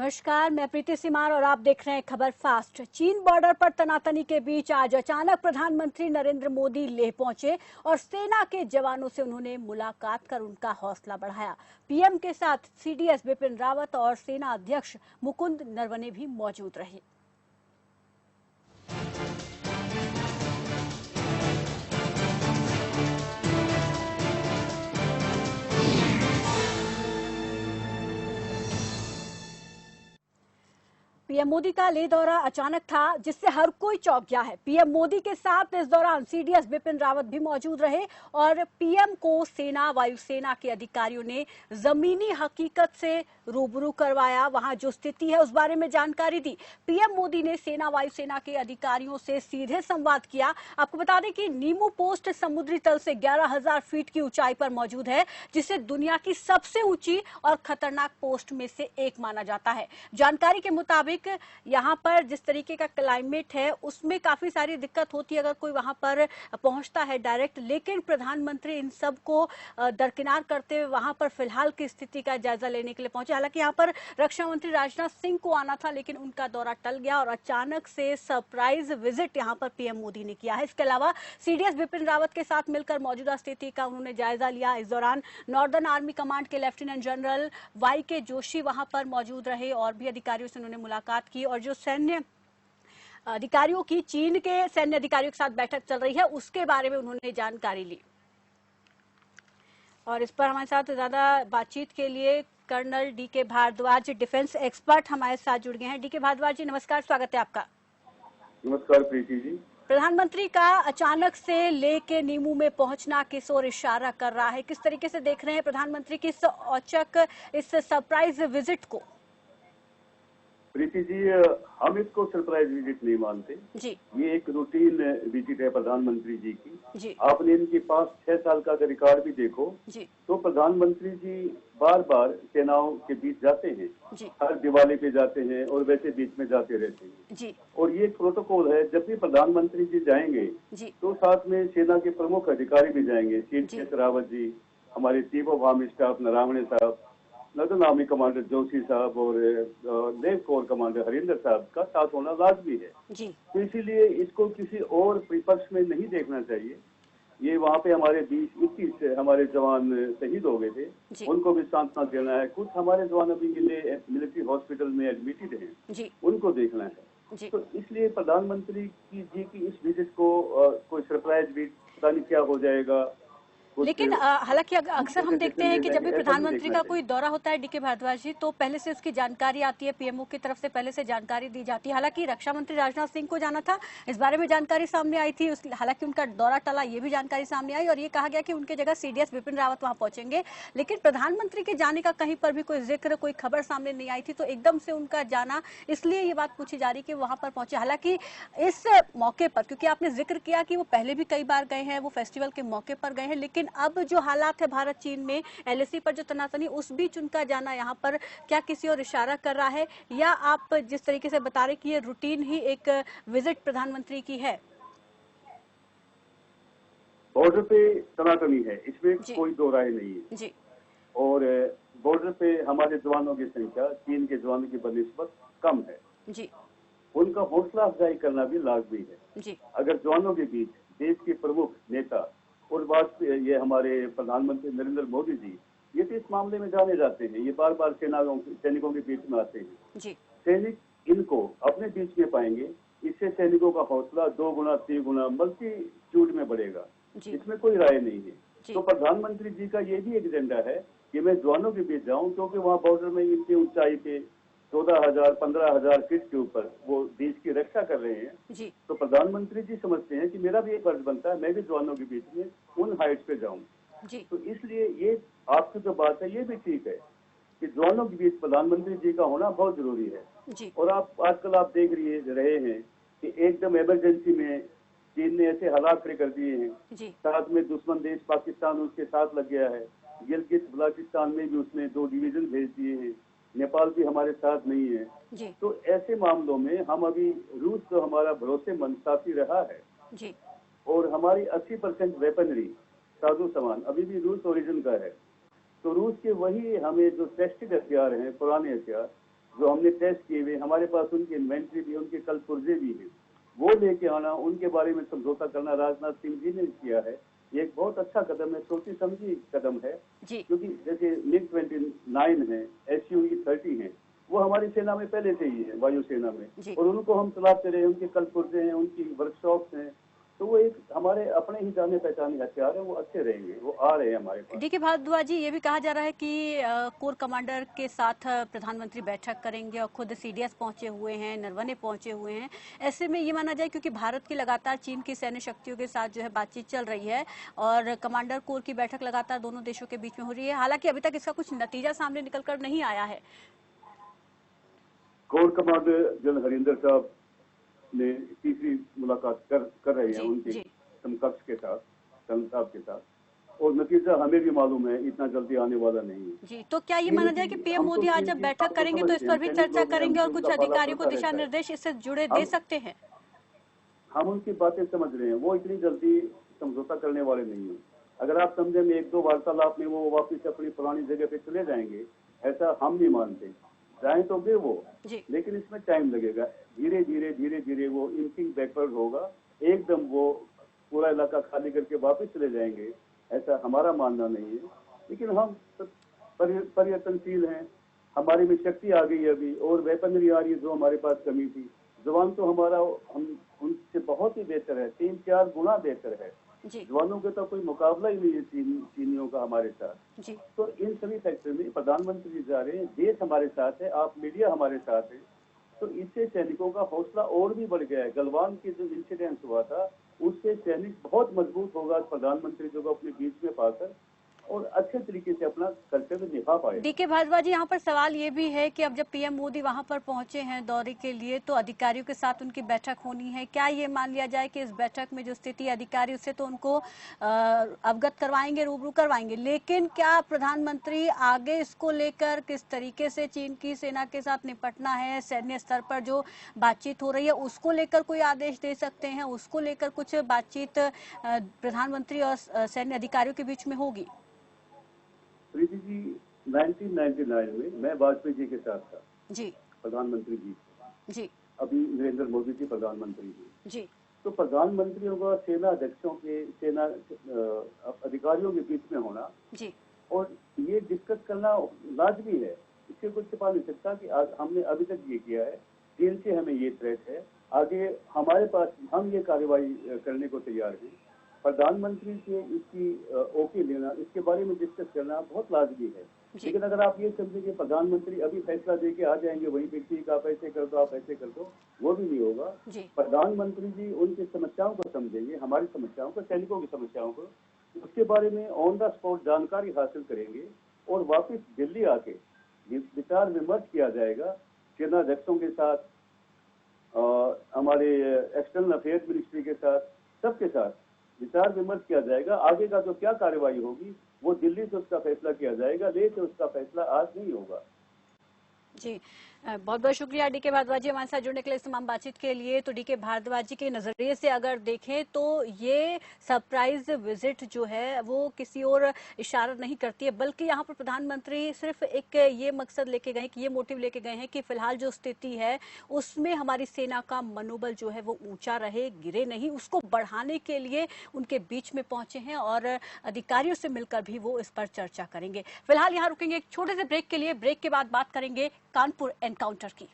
नमस्कार, मैं प्रीति सिमार और आप देख रहे हैं खबर फास्ट। चीन बॉर्डर पर तनातनी के बीच आज अचानक प्रधानमंत्री नरेंद्र मोदी लेह पहुंचे और सेना के जवानों से उन्होंने मुलाकात कर उनका हौसला बढ़ाया। पीएम के साथ सीडीएस बिपिन रावत और सेना अध्यक्ष मुकुंद नरवणे भी मौजूद रहे। पीएम मोदी का लेह दौरा अचानक था, जिससे हर कोई चौंक गया है। पीएम मोदी के साथ इस दौरान सीडीएस बिपिन रावत भी मौजूद रहे और पीएम को सेना वायुसेना के अधिकारियों ने जमीनी हकीकत से रूबरू करवाया। वहां जो स्थिति है उस बारे में जानकारी दी। पीएम मोदी ने सेना वायुसेना के अधिकारियों से सीधे संवाद किया। आपको बता दें कि नीमू पोस्ट समुद्री तल से 11,000 फीट की ऊंचाई पर मौजूद है, जिसे दुनिया की सबसे ऊंची और खतरनाक पोस्ट में से एक माना जाता है। जानकारी के मुताबिक यहाँ पर जिस तरीके का क्लाइमेट है उसमें काफी सारी दिक्कत होती है अगर कोई वहां पर पहुंचता है डायरेक्ट, लेकिन प्रधानमंत्री इन सब को दरकिनार करते हुए वहां पर फिलहाल की स्थिति का जायजा लेने के लिए पहुंचे। हालांकि यहाँ पर रक्षा मंत्री राजनाथ सिंह को आना था, लेकिन उनका दौरा टल गया और अचानक से सरप्राइज विजिट यहाँ पर पीएम मोदी ने किया है। इसके अलावा सीडीएस बिपिन रावत के साथ मिलकर मौजूदा स्थिति का उन्होंने जायजा लिया। इस दौरान नॉर्दर्न आर्मी कमांड के लेफ्टिनेंट जनरल वाई.के. जोशी वहां पर मौजूद रहे और भी अधिकारियों से उन्होंने मुलाकात की और जो सैन्य अधिकारियों की चीन के सैन्य अधिकारियों के साथ बैठक चल रही है उसके बारे में उन्होंने जानकारी ली। और इस पर हमारे साथ ज्यादा बातचीत के लिए colonel D K. Bhardwaj, defence expert, हमारे साथ जुड़ गए हैं। डी.के. भारद्वाज जी, नमस्कार, स्वागत है आपका। नमस्कार प्रीति जी। प्रधानमंत्री का अचानक से लेह के नीमू में पहुंचना किस ओर इशारा कर रहा है? किस तरीके से देख रहे हैं प्रधानमंत्री की इस औचक, इस सरप्राइज विजिट को? प्रीति जी, हम इसको सरप्राइज विजिट नहीं मानते जी। ये एक रूटीन विजिट है प्रधानमंत्री जी की। जी। आपने इनके पास 6 साल का रिकॉर्ड भी देखो जी। तो प्रधानमंत्री जी बार बार सेनाओं के बीच जाते हैं। जी। हर दिवाली पे जाते हैं और वैसे बीच में जाते रहते हैं। जी। और ये एक प्रोटोकॉल है, जब भी प्रधानमंत्री जी जाएंगे जी। तो साथ में सेना के प्रमुख अधिकारी भी जाएंगे। सीडीएस रावत जी, हमारे chief of army staff Naravane साहब, नॉर्दर्न आर्मी कमांडर जोशी साहब और लेह कोर कमांडर हरिंदर साहब का साथ होना लाजमी है। जी। तो इसीलिए इसको किसी और परिपक्ष में नहीं देखना चाहिए। ये वहाँ पे हमारे 20-21 हमारे जवान शहीद हो गए थे, उनको भी सांत्वना देना है। कुछ हमारे जवान अभी मिलिट्री हॉस्पिटल में एडमिटेड हैं, उनको देखना है। तो इसलिए प्रधानमंत्री जी की इस विजिट को कोई सरप्राइज भी पता नहीं क्या हो जाएगा। लेकिन हालांकि अक्सर हम देखते हैं कि जब भी प्रधानमंत्री का कोई दौरा होता है डी.के. भारद्वाज जी, तो पहले से उसकी जानकारी आती है, पीएमओ की तरफ से पहले से जानकारी दी जाती है। हालांकि रक्षा मंत्री राजनाथ सिंह को जाना था, इस बारे में जानकारी सामने आई थी, हालांकि उनका दौरा टला, ये भी जानकारी सामने आई और ये कहा गया कि उनके जगह सीडीएस बिपिन रावत वहां पहुंचेंगे। लेकिन प्रधानमंत्री के जाने का कहीं पर भी कोई जिक्र, कोई खबर सामने नहीं आई थी, तो एकदम से उनका जाना, इसलिए ये बात पूछी जा रही कि वहां पर पहुंचे। हालांकि इस मौके पर, क्योंकि आपने जिक्र किया कि वो पहले भी कई बार गए हैं, वो फेस्टिवल के मौके पर गए हैं, लेकिन अब जो हालात है भारत चीन में एलएसी पर जो तनातनी, उस बीच उनका जाना यहाँ पर क्या किसी और इशारा कर रहा है, या आप जिस तरीके से बता रहे कि ये रूटीन ही एक विजिट प्रधानमंत्री की है? बॉर्डर पे तनातनी है, इसमें कोई दो राय नहीं है जी। और बॉर्डर पे हमारे जवानों की संख्या चीन के जवानों की बनिस्बत कम है जी। उनका हौसला अफजाई करना भी लाजमी है जी। अगर जवानों के बीच देश के प्रमुख नेता और बात ये हमारे प्रधानमंत्री नरेंद्र मोदी जी, ये तो इस मामले में जाने जाते हैं, ये बार बार सैनिकों के बीच में आते हैं जी। सैनिक इनको अपने बीच में पाएंगे, इससे सैनिकों का हौसला 2 गुना 3 गुना मल्टीट्यूड में बढ़ेगा, इसमें कोई राय नहीं है। तो प्रधानमंत्री जी का ये भी एजेंडा है कि मैं जवानों के बीच जाऊं, क्योंकि वहाँ बॉर्डर में इतनी ऊंचाई पे 14,000-15,000 फीट के ऊपर वो देश की रक्षा कर रहे हैं जी। तो प्रधानमंत्री जी समझते हैं कि मेरा भी एक फर्ज बनता है, मैं भी जवानों के बीच में उन हाइट पे जाऊं जी। तो इसलिए ये आपकी जो बात है ये भी ठीक है कि जवानों के बीच प्रधानमंत्री जी का होना बहुत जरूरी है जी। और आप आजकल आप देख रहे हैं कि एकदम इमरजेंसी में चीन ने ऐसे हालात खड़े कर दिए हैं, साथ में दुश्मन देश पाकिस्तान उसके साथ लग गया है, गिलगित बल्तिस्तान में भी उसने 2 डिवीजन भेज दिए हैं, नेपाल भी हमारे साथ नहीं है जी। तो ऐसे मामलों में हम अभी रूस तो हमारा भरोसेमंद साथी रहा है जी। और हमारी 80% वेपनरी साजो सामान अभी भी रूस ओरिजिन का है। तो रूस के वही हमें जो टेस्टेड हथियार हैं, पुराने हथियार, जो हमने टेस्ट किए हुए, हमारे पास उनकी इन्वेंट्री भी, उनके कल पुर्जे भी हैं, वो लेके आना, उनके बारे में समझौता करना राजनाथ सिंह जी ने किया है। ये एक बहुत अच्छा कदम है, सोची समझी कदम है, क्योंकि जैसे MiG-29 है, Su-30 है, वो हमारी सेना में पहले से ही है, वायुसेना में, और उनको हम चलाते रहे, उनके कल पुर्जे हैं, उनकी वर्कशॉप्स हैं, तो वो एक हमारे अपने ही जाने पहचाने हथियार है, वो अच्छे रहेंगे, वो आ रहे हैं हमारे पास। डीके भारद्वाज जी, ये भी कहा जा रहा है कि कोर कमांडर के साथ प्रधानमंत्री बैठक करेंगे और खुद CDS पहुंचे हुए हैं, नरवणे पहुंचे हुए हैं। ऐसे में ये माना जाए, क्योंकि भारत की लगातार चीन की सैन्य शक्तियों के साथ जो है बातचीत चल रही है और कमांडर कोर की बैठक लगातार दोनों देशों के बीच में हो रही है, हालांकि अभी तक इसका कुछ नतीजा सामने निकल कर नहीं आया है। कोर कमांडर जनरल हरिंदर साहब ने तीसरी मुलाकात कर रहे हैं उनके समकक्ष के साथ, साहब के साथ, और नतीजा हमें भी मालूम है इतना जल्दी आने वाला नहीं है। जी, तो क्या ये माना जाए कि PM मोदी आज जब बैठक करेंगे तो इस पर भी चर्चा करेंगे और कुछ अधिकारियों को दिशा निर्देश इससे जुड़े दे सकते हैं? हम उनकी बातें समझ रहे हैं, वो इतनी जल्दी समझौता करने वाले नहीं है। अगर आप समझे में 1-2 वार्तालाप में वो वापिस अपनी पुरानी जगह पे चले जाएंगे, ऐसा हम नहीं मानते। जाए तो गे वो, लेकिन इसमें टाइम लगेगा। धीरे धीरे वो इंचिंग बैकवर्ड होगा, एकदम वो पूरा इलाका खाली करके वापस चले जाएंगे, ऐसा हमारा मानना नहीं है। लेकिन हम परिवर्तनशील हैं, हमारे में शक्ति आ गई अभी, और वेपनरी आ रही है जो हमारे पास कमी थी। जवान तो हमारा हम उनसे बहुत ही बेहतर है, 3-4 गुना बेहतर है। जवानों के तो कोई मुकाबला ही नहीं है चीनियों का हमारे साथ। तो इन सभी फैक्टर में प्रधानमंत्री जी जा रहे हैं, देश हमारे साथ है, आप मीडिया हमारे साथ है, तो इससे सैनिकों का हौसला और भी बढ़ गया है। गलवान के जो इंसिडेंट हुआ था, उससे सैनिक बहुत मजबूत होगा प्रधानमंत्री जी को अपने बीच में पाकर, और अच्छे तरीके से अपना कर्तव्य निभा पाए। डीके भारद्वाज जी, यहाँ पर सवाल ये भी है कि अब जब PM मोदी वहाँ पर पहुंचे हैं दौरे के लिए, तो अधिकारियों के साथ उनकी बैठक होनी है। क्या ये मान लिया जाए कि इस बैठक में जो स्थिति अधिकारी उससे तो उनको अवगत करवाएंगे, रूबरू करवाएंगे, लेकिन क्या प्रधानमंत्री आगे इसको लेकर किस तरीके से चीन की सेना के साथ निपटना है, सैन्य स्तर पर जो बातचीत हो रही है उसको लेकर कोई आदेश दे सकते हैं? उसको लेकर कुछ बातचीत प्रधानमंत्री और सैन्य अधिकारियों के बीच में होगी? प्रीति जी, 1999 में मैं वाजपेयी जी के साथ था, प्रधानमंत्री जी, अभी नरेंद्र मोदी जी प्रधानमंत्री जी। तो प्रधानमंत्रियों का सेना अध्यक्षों के, सेना अधिकारियों के बीच में होना और ये डिस्कस करना लाजमी है, इससे कुछ छिपा नहीं सकता कि हमने अभी तक ये किया है, चीन से हमें ये थ्रेट है, आगे हमारे पास, हम ये कार्रवाई करने को तैयार हैं। प्रधानमंत्री से इसकी ओके लेना, इसके बारे में डिस्कस करना बहुत लाजमी है। लेकिन अगर आप ये समझे कि प्रधानमंत्री अभी फैसला देके आ जाएंगे वहीं पे, ठीक आप ऐसे कर दो, आप ऐसे कर दो, वो भी नहीं होगा। प्रधानमंत्री जी उनकी समस्याओं को समझेंगे, हमारी समस्याओं को, सैनिकों की समस्याओं को, उसके बारे में ऑन द स्पॉट जानकारी हासिल करेंगे और वापिस दिल्ली आके विचार विमर्श किया जाएगा सेना अध्यक्षों के साथ, हमारे एक्सटर्नल अफेयर्स मिनिस्ट्री के साथ, सबके साथ विचार विमर्श किया जाएगा। आगे का जो क्या कार्रवाई होगी वो दिल्ली से उसका फैसला किया जाएगा, लेह से उसका फैसला आज नहीं होगा। जी, बहुत बहुत शुक्रिया डीके भारद्वाज जी हमारे साथ जुड़ने के लिए, इस तमाम बातचीत के लिए। तो डीके भारद्वाज जी के नजरिए से अगर देखें तो ये सरप्राइज विजिट जो है वो किसी और इशारा नहीं करती है, बल्कि यहाँ पर प्रधानमंत्री सिर्फ एक ये मकसद लेके गए कि ये मोटिव लेके गए हैं कि फिलहाल जो स्थिति है उसमें हमारी सेना का मनोबल जो है वो ऊंचा रहे, गिरे नहीं, उसको बढ़ाने के लिए उनके बीच में पहुंचे हैं और अधिकारियों से मिलकर भी वो इस पर चर्चा करेंगे। फिलहाल यहाँ रुकेंगे एक छोटे से ब्रेक के लिए, ब्रेक के बाद बात करेंगे कानपुर एनकाउंटर की।